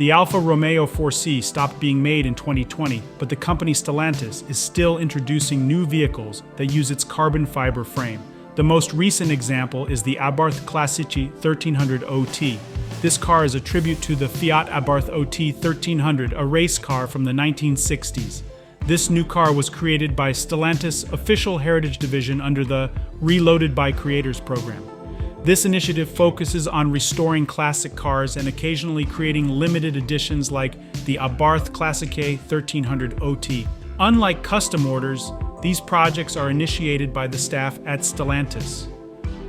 The Alfa Romeo 4C stopped being made in 2020, but the company Stellantis is still introducing new vehicles that use its carbon fiber frame. The most recent example is the Abarth Classiche 1300 OT. This car is a tribute to the Fiat Abarth OT 1300, a race car from the 1960s. This new car was created by Stellantis' official heritage division under the Reloaded by Creators program. This initiative focuses on restoring classic cars and occasionally creating limited editions like the Abarth Classiche 1300 OT. Unlike custom orders, these projects are initiated by the staff at Stellantis.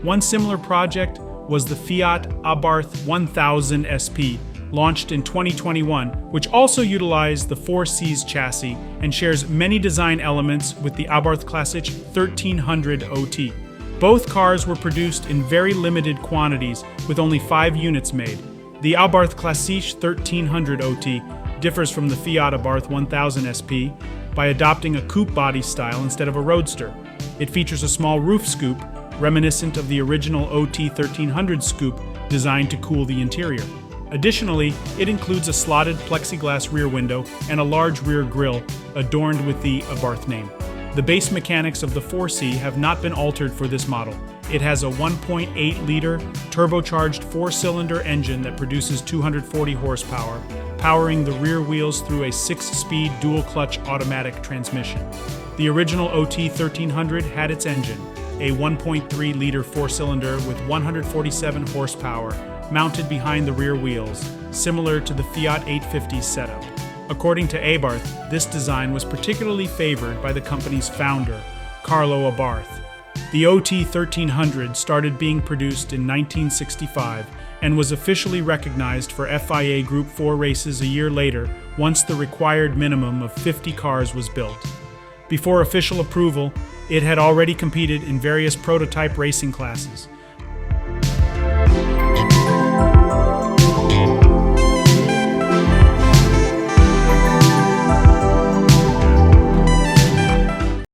One similar project was the Fiat Abarth 1000 SP, launched in 2021, which also utilized the 4C's chassis and shares many design elements with the Abarth Classiche 1300 OT. Both cars were produced in very limited quantities, with only 5 units made. The Abarth Classiche 1300 OT differs from the Fiat Abarth 1000 SP by adopting a coupe body style instead of a roadster. It features a small roof scoop, reminiscent of the original OT 1300 scoop designed to cool the interior. Additionally, it includes a slotted plexiglass rear window and a large rear grille adorned with the Abarth name. The base mechanics of the 4C have not been altered for this model. It has a 1.8-liter turbocharged 4-cylinder engine that produces 240 horsepower, powering the rear wheels through a 6-speed dual-clutch automatic transmission. The original OT 1300 had its engine, a 1.3-liter 4-cylinder with 147 horsepower, mounted behind the rear wheels, similar to the Fiat 850's setup. According to Abarth, this design was particularly favored by the company's founder, Carlo Abarth. The OT 1300 started being produced in 1965 and was officially recognized for FIA Group 4 races a year later once the required minimum of 50 cars was built. Before official approval, it had already competed in various prototype racing classes,